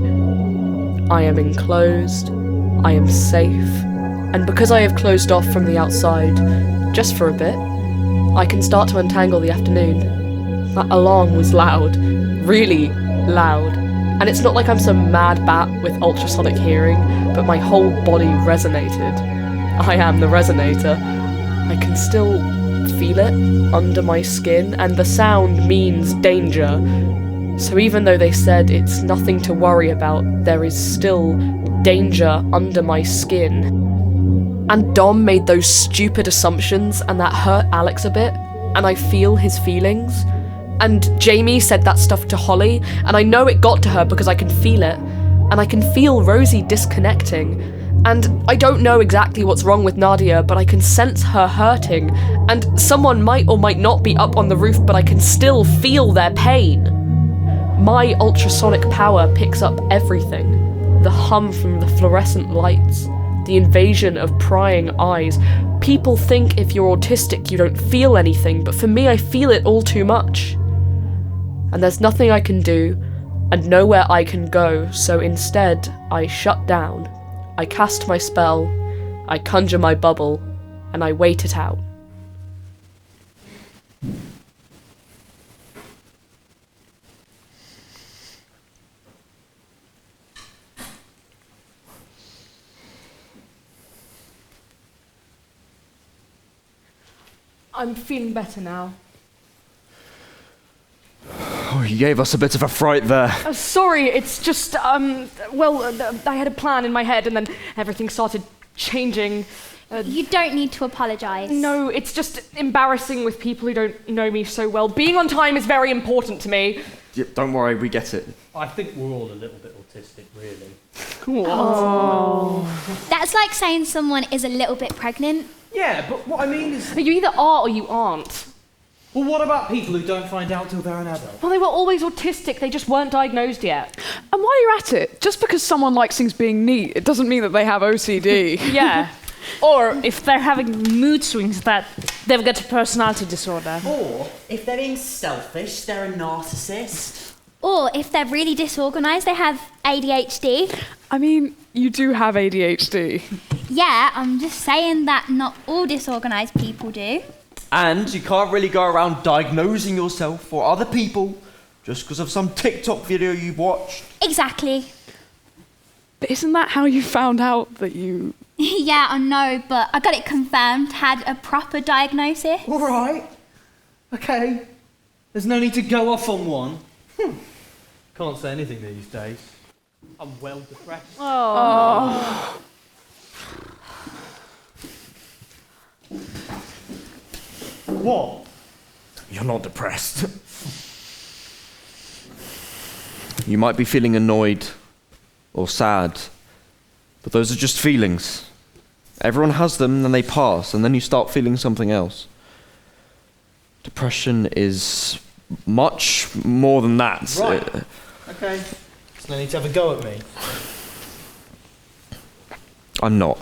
I am enclosed, I am safe, and because I have closed off from the outside, just for a bit, I can start to untangle the afternoon. That alarm was loud, really loud, and it's not like I'm some mad bat with ultrasonic hearing, but my whole body resonated. I am the resonator. I can still feel it under my skin, and the sound means danger. So even though they said it's nothing to worry about, there is still danger under my skin. And Dom made those stupid assumptions, and that hurt Alex a bit, and I feel his feelings. And Jamie said that stuff to Holly, and I know it got to her because I can feel it. And I can feel Rosie disconnecting. And I don't know exactly what's wrong with Nadia, but I can sense her hurting. And someone might or might not be up on the roof, but I can still feel their pain. My ultrasonic power picks up everything. The hum from the fluorescent lights, the invasion of prying eyes. People think if you're autistic you don't feel anything, but for me I feel it all too much. And there's nothing I can do, and nowhere I can go, so instead I shut down. I cast my spell, I conjure my bubble, and I wait it out. I'm feeling better now. Oh, you gave us a bit of a fright there. Sorry, it's just, I had a plan in my head and then everything started changing. You don't need to apologise. No, it's just embarrassing with people who don't know me so well. Being on time is very important to me. Yeah, don't worry, we get it. I think we're all a little bit autistic, really. That's like saying someone is a little bit pregnant. Yeah, but what I mean is... You either are or you aren't. Well, what about people who don't find out till they're an adult? Well, they were always autistic, they just weren't diagnosed yet. And while you're at it, just because someone likes things being neat, it doesn't mean that they have OCD. Yeah. Or if they're having mood swings, that they've got a personality disorder. Or if they're being selfish, they're a narcissist. Or if they're really disorganised, they have ADHD. I mean, you do have ADHD. Yeah, I'm just saying that not all disorganised people do. And you can't really go around diagnosing yourself or other people just because of some TikTok video you've watched. Exactly. But isn't that how you found out that you... Yeah, I know, but I got it confirmed, had a proper diagnosis. All right. Okay. There's no need to go off on one. Can't say anything these days. I'm well depressed. Oh. What? You're not depressed. You might be feeling annoyed or sad, but those are just feelings. Everyone has them, then they pass, and then you start feeling something else. Depression is much more than that. Right. Okay. There's no need to have a go at me. I'm not.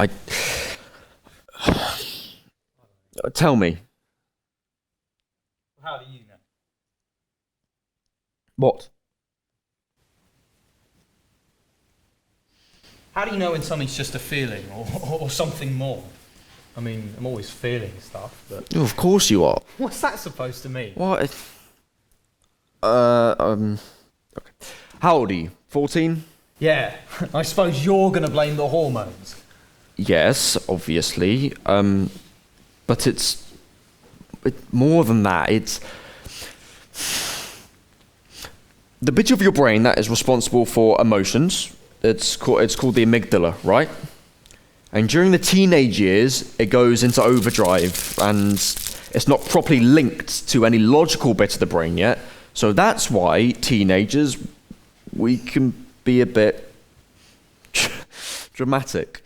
Tell me. How do you know? What? How do you know when something's just a feeling or something more? I mean, I'm always feeling stuff, but... Oh, of course you are. What's that supposed to mean? What? Okay. How old are you? 14? Yeah, I suppose you're going to blame the hormones. Yes, obviously. But it's more than that. It's the bit of your brain that is responsible for emotions. It's called the amygdala, right? And during the teenage years, it goes into overdrive, and it's not properly linked to any logical bit of the brain yet. So that's why teenagers, we can be a bit dramatic.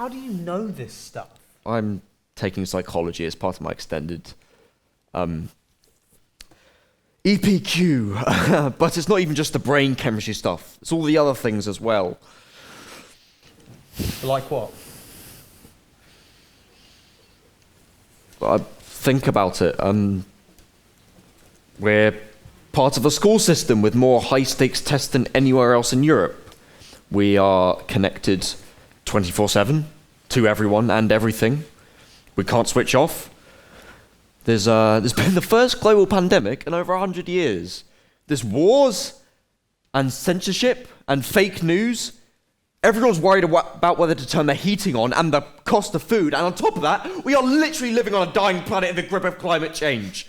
How do you know this stuff? I'm taking psychology as part of my extended EPQ, but it's not even just the brain chemistry stuff. It's all the other things as well. Like what? Think about it. We're part of a school system with more high-stakes tests than anywhere else in Europe. We are connected 24/7 to everyone and everything. We can't switch off. There's been the first global pandemic in over 100 years. There's wars and censorship and fake news. Everyone's worried about whether to turn the heating on and the cost of food. And on top of that, we are literally living on a dying planet in the grip of climate change.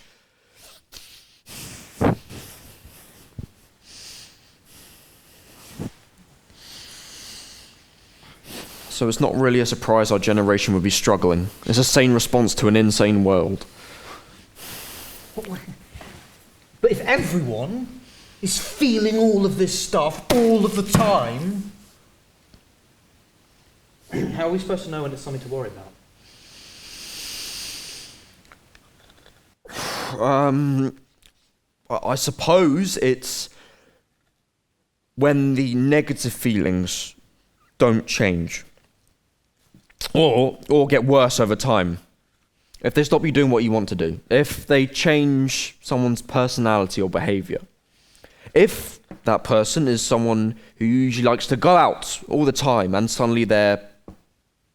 So it's not really a surprise our generation would be struggling. It's a sane response to an insane world. But if everyone is feeling all of this stuff all of the time, how are we supposed to know when it's something to worry about? I suppose it's when the negative feelings don't change. Or get worse over time. If they stop you doing what you want to do. If they change someone's personality or behaviour. If that person is someone who usually likes to go out all the time and suddenly they're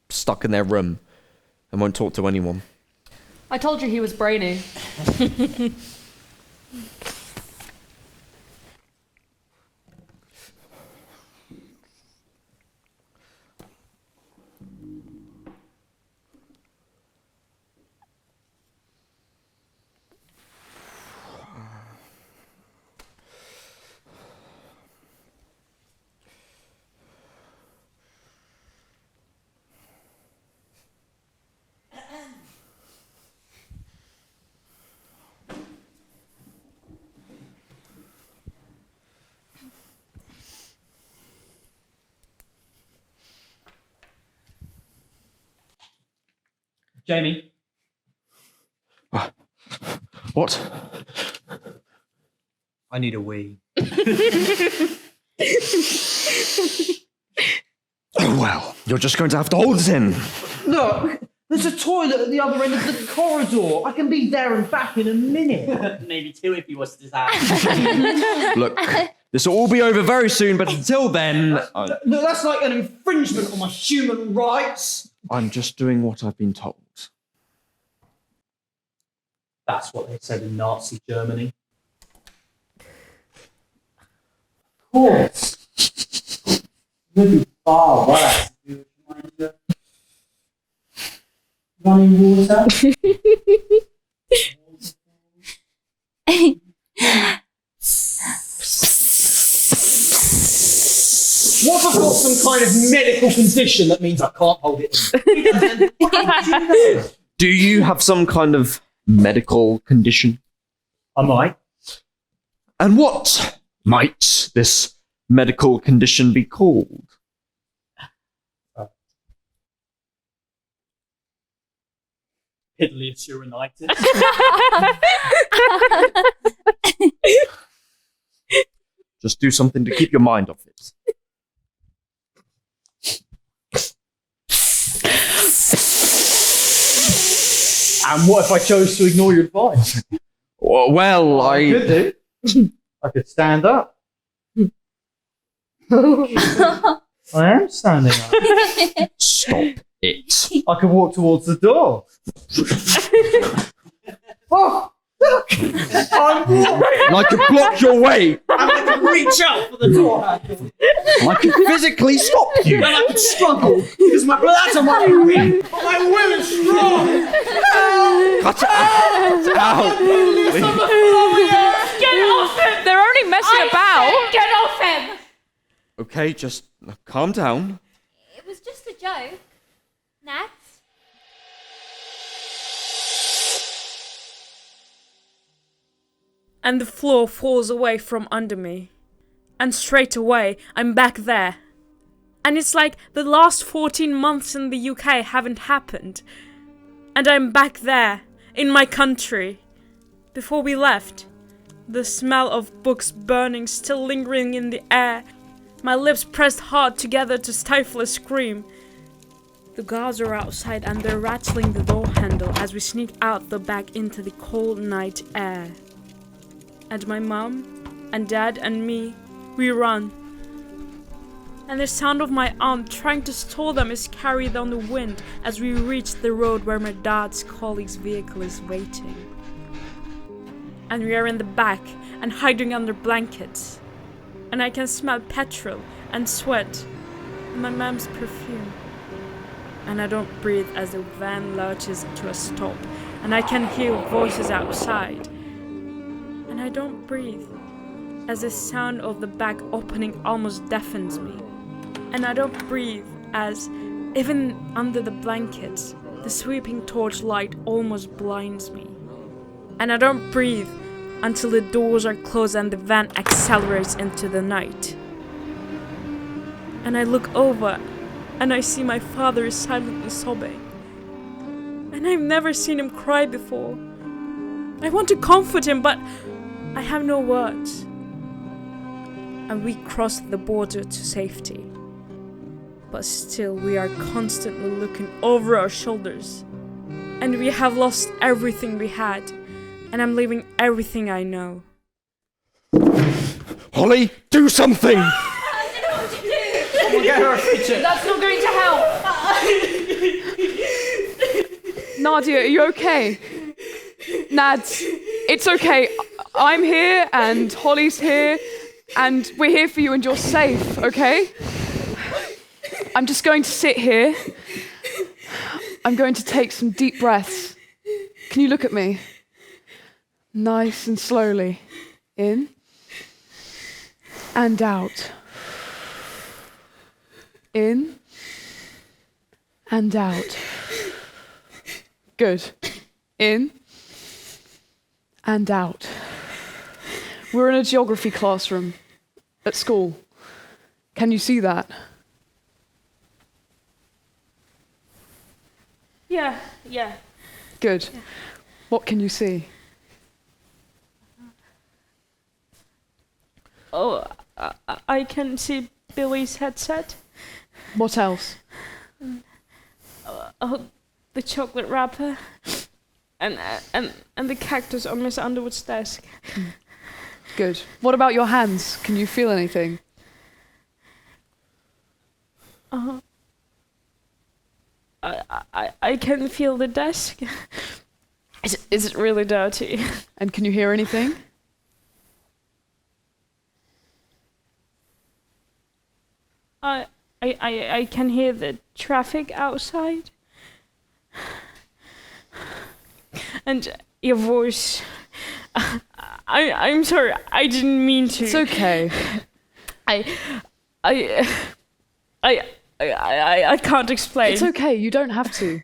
stuck in their room and won't talk to anyone. I told you he was brainy. Jamie? What? I need a wee. Oh well, you're just going to have to hold it in. Look, there's a toilet at the other end of the corridor. I can be there and back in a minute. Maybe two if he was to that. Look, this will all be over very soon, but until then... Look, that's like an infringement on my human rights. I'm just doing what I've been told. That's what they said in Nazi Germany. Of course. Really far worse. Do you mind running water? What if I've got some kind of medical condition that means I can't hold it in? Do you have some kind of medical condition? I might. And what might this medical condition be called? Piddlius urinitis. Just do something to keep your mind off it. And what if I chose to ignore your advice? Well, I could do. I could stand up. I am standing up. Stop it. I could walk towards the door. Oh, look! I'm walking. I could block your way. And I could reach out for the door handle. I could physically stop you. And I could struggle because my bladder might be weak, but my will is strong. Cut it out. Ow. Get off him! They're only messing about. Get off him! Okay, just calm down. It was just a joke. Nat? And the floor falls away from under me. And straight away, I'm back there. And it's like the last 14 months in the UK haven't happened. And I'm back there, in my country. Before we left, the smell of books burning still lingering in the air. My lips pressed hard together to stifle a scream. The guards are outside and they're rattling the door handle as we sneak out the back into the cold night air. And my mum and dad and me, we run. And the sound of my aunt trying to stall them is carried on the wind as we reach the road where my dad's colleague's vehicle is waiting. And we are in the back and hiding under blankets. And I can smell petrol and sweat and my mom's perfume. And I don't breathe as the van lurches to a stop, and I can hear voices outside. And I don't breathe as the sound of the bag opening almost deafens me. And I don't breathe as, even under the blankets, the sweeping torchlight almost blinds me. And I don't breathe until the doors are closed and the van accelerates into the night. And I look over and I see my father is silently sobbing. And I've never seen him cry before. I want to comfort him, but I have no words. And we cross the border to safety. But still we are constantly looking over our shoulders. And we have lost everything we had. And I'm leaving everything I know. Holly, do something! We'll get her a fidget. That's not going to help. Nadia, are you okay? Nads, it's okay. I'm here and Holly's here and we're here for you and you're safe, okay? I'm just going to sit here. I'm going to take some deep breaths. Can you look at me? Nice and slowly. In and out. In and out. Good. In and out. We're in a geography classroom at school. Can you see that? Yeah. Good. What can you see? Oh, I can see Billy's headset. What else? The chocolate wrapper. And the cactus on Miss Underwood's desk. Good. What about your hands? Can you feel anything? I can feel the desk. Is it really dirty? And can you hear anything? I can hear the traffic outside. And your voice. I'm sorry, I didn't mean to. It's okay. I can't explain. It's okay, you don't have to.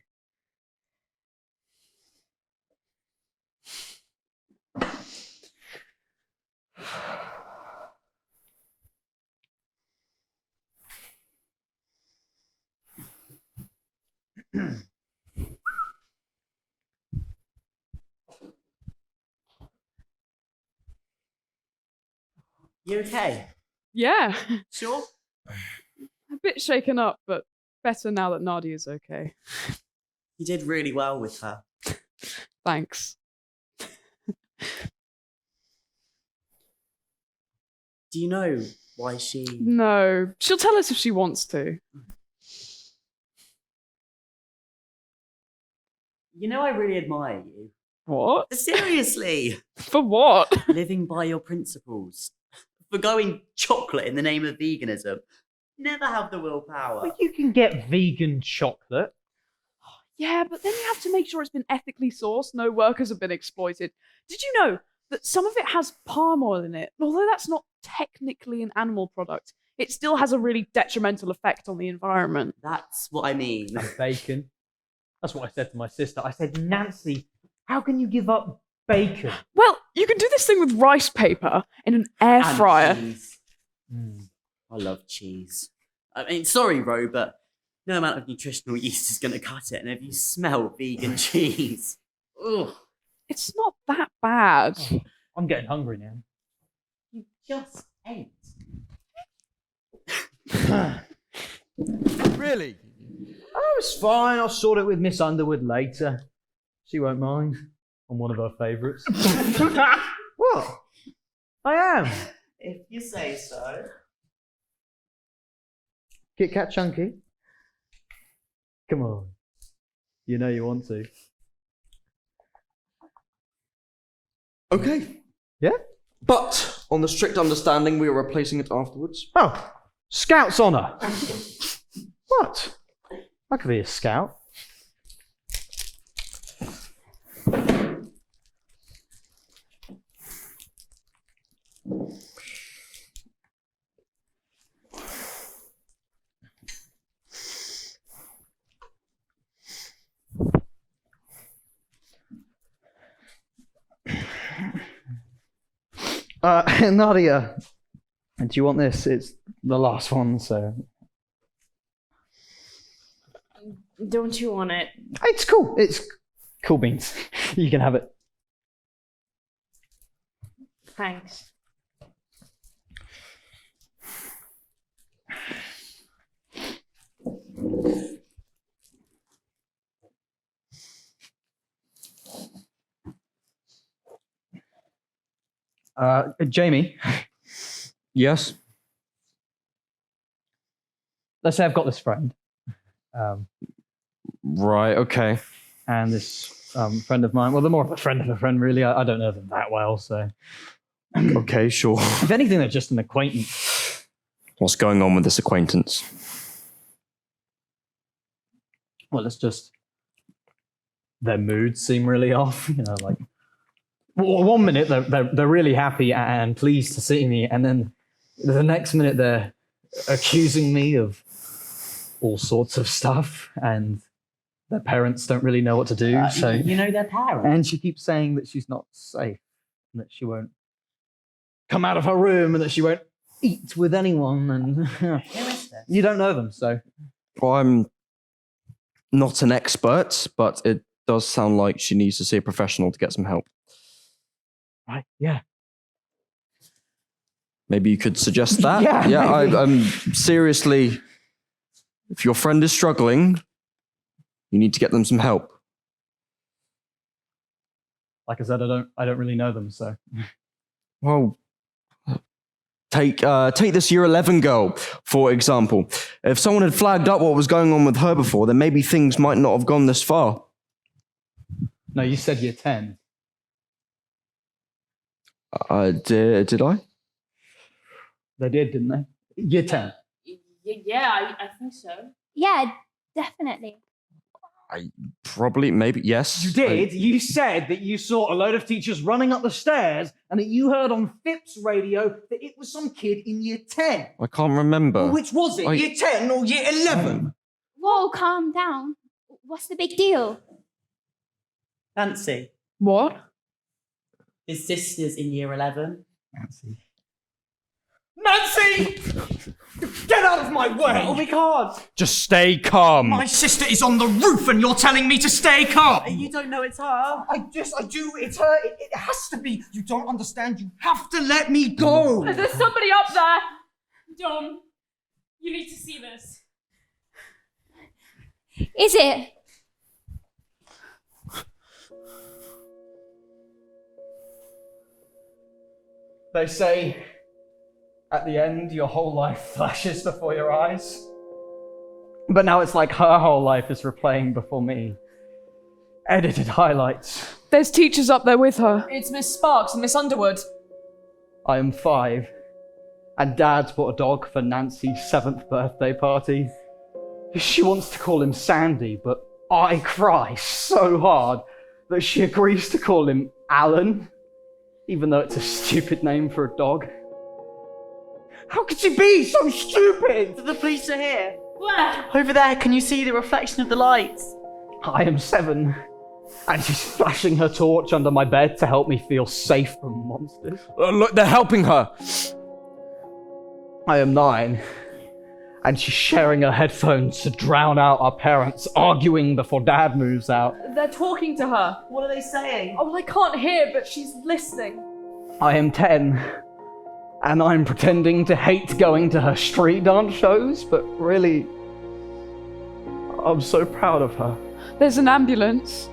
You okay? Yeah. Sure? A bit shaken up, but better now that Nadia's okay. You did really well with her. Thanks. Do you know why she... No, she'll tell us if she wants to. You know, I really admire you. What? Seriously! For what? Living by your principles. For going chocolate in the name of veganism. Never have the willpower. But you can get vegan chocolate. Yeah, but then you have to make sure it's been ethically sourced, no workers have been exploited. Did you know that some of it has palm oil in it? Although that's not technically an animal product, it still has a really detrimental effect on the environment. That's what I mean. And bacon. That's what I said to my sister. I said, Nancy, how can you give up bacon? Well, you can do this thing with rice paper in an air fryer. Cheese. I love cheese. I mean, sorry, Ro, but no amount of nutritional yeast is going to cut it. And if you smell vegan cheese, ugh. It's not that bad. I'm getting hungry now. You just ate. Really? Oh, it's fine. I'll sort it with Miss Underwood later. She won't mind. I'm one of her favourites. What? I am. If you say so. Kit Kat Chunky. Come on. You know you want to. Okay. Yeah? But on the strict understanding, we are replacing it afterwards. Oh, Scout's honour. What? I could be a scout. Nadia, do you want this? It's the last one, so... Don't you want it? It's cool. It's cool beans. You can have it. Thanks. Jamie, Yes? let's say I've got this friend. Right, okay. And this friend of mine, well, they're more of a friend, really. I don't know them that well, so. Okay, sure. If anything, they're just an acquaintance. What's going on with this acquaintance? Well, it's just their moods seem really off. You know, like one minute they're really happy and pleased to see me, and then the next minute they're accusing me of all sorts of stuff, and their parents don't really know what to do. So You know their parents? and she keeps saying that she's not safe, and that she won't come out of her room, and that she won't eat with anyone, and Who is this? you don't know them, so. Well, I'm not an expert, but it does sound like she needs to see a professional to get some help. Right, yeah. Maybe you could suggest that? Yeah, maybe. I'm seriously, if your friend is struggling, you need to get them some help. Like I said, I don't really know them, so. Well, take this year 11 girl, for example. If someone had flagged up what was going on with her before, then maybe things might not have gone this far. No, you said year 10. Did I? They did, didn't they? Year 10. Yeah, I think so. Yeah, definitely. Maybe, yes. You did? You said that you saw a load of teachers running up the stairs and that you heard on Phipps radio that it was some kid in year 10. I can't remember. Well, which was it? Year 10 or year 11? Whoa, calm down. What's the big deal? Nancy, What? his sister's in year 11. Nancy! Get out of my way! Oh, we can't. Just stay calm. My sister is on the roof and you're telling me to stay calm. You don't know it's her. I do. It's her. It has to be. You don't understand. You have to let me go. There's somebody up there! Dom, you need to see this. Is it? They say at the end your whole life flashes before your eyes. But now it's like her whole life is replaying before me. Edited highlights. There's teachers up there with her. It's Miss Sparks and Miss Underwood. I am 5, and Dad's bought a dog for Nancy's 7th birthday party. She wants to call him Sandy, but I cry so hard that she agrees to call him Alan, even though it's a stupid name for a dog. How could she be so stupid? The police are here. Where? Over there, can you see the reflection of the lights? I am 7, and she's flashing her torch under my bed to help me feel safe from monsters. Look, they're helping her. I am 9, and she's sharing her headphones to drown out our parents arguing before Dad moves out. They're talking to her. What are they saying? Oh, well, I can't hear, but she's listening. I am 10, and I'm pretending to hate going to her street dance shows, but really, I'm so proud of her. There's an ambulance.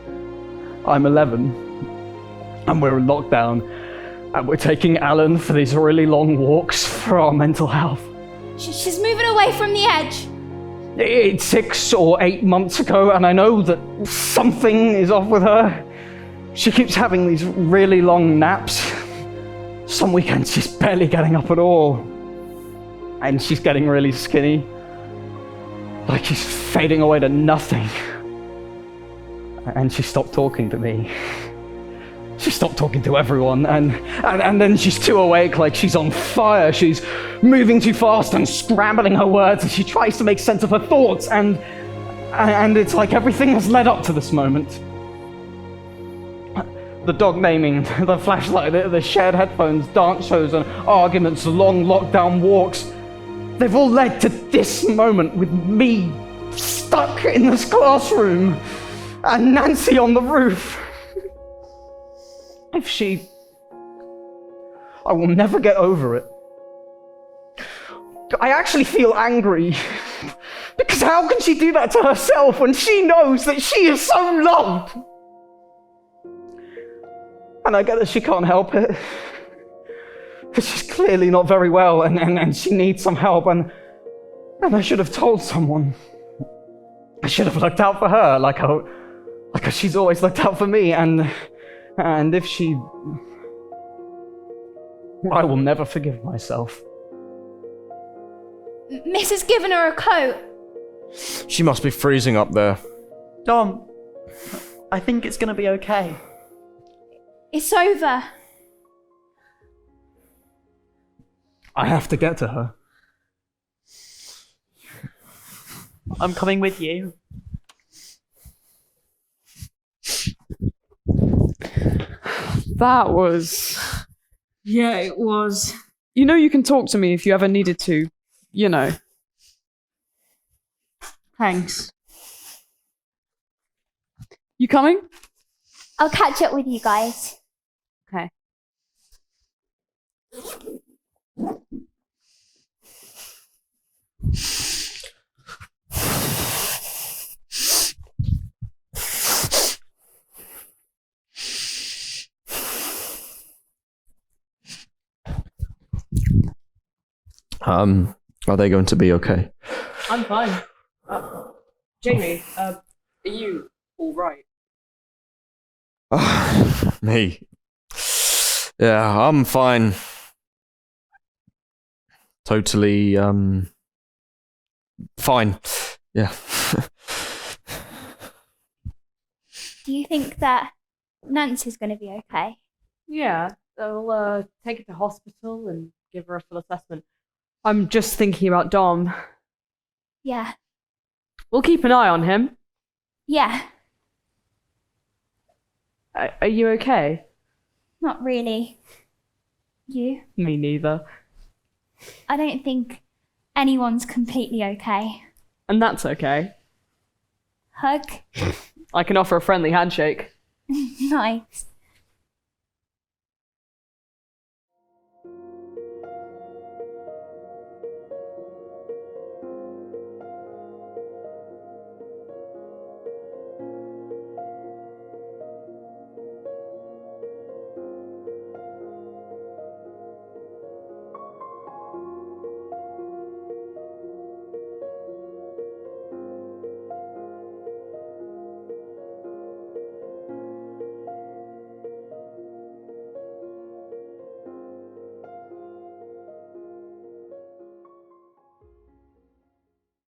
I'm 11, and we're in lockdown, and we're taking Alan for these really long walks for our mental health. She's moving away from the edge. It's 6 or 8 months ago, and I know that something is off with her. She keeps having these really long naps. Some weekends she's barely getting up at all. And she's getting really skinny. Like she's fading away to nothing. And she stopped talking to me. She stopped talking to everyone, and then she's too awake, like she's on fire. She's moving too fast and scrambling her words as she tries to make sense of her thoughts, and it's like everything has led up to this moment. The dog naming, the flashlight, the shared headphones, dance shows and arguments, long lockdown walks, they've all led to this moment with me stuck in this classroom and Nancy on the roof. If she... I will never get over it. I actually feel angry. Because how can she do that to herself when she knows that she is so loved? And I get that she can't help it. Because she's clearly not very well and she needs some help. And I should have told someone. I should have looked out for her like she's always looked out for me. And if she... I will never forgive myself. Miss has given her a coat. She must be freezing up there. Dom, I think it's gonna be okay. It's over. I have to get to her. I'm coming with you. That was... Yeah, it was. You know you can talk to me if you ever needed to. You know. Thanks. You coming? I'll catch up with you guys. Okay. Are they going to be okay? I'm fine. Jamie, are you all right? Me? Yeah, I'm fine. Totally, fine. Yeah. Do you think that Nancy's going to be okay? Yeah, they'll take her to hospital and give her a full assessment. I'm just thinking about Dom. Yeah. We'll keep an eye on him. Yeah. Are you okay? Not really. You? Me neither. I don't think anyone's completely okay. And that's okay. Hug? I can offer a friendly handshake. Nice.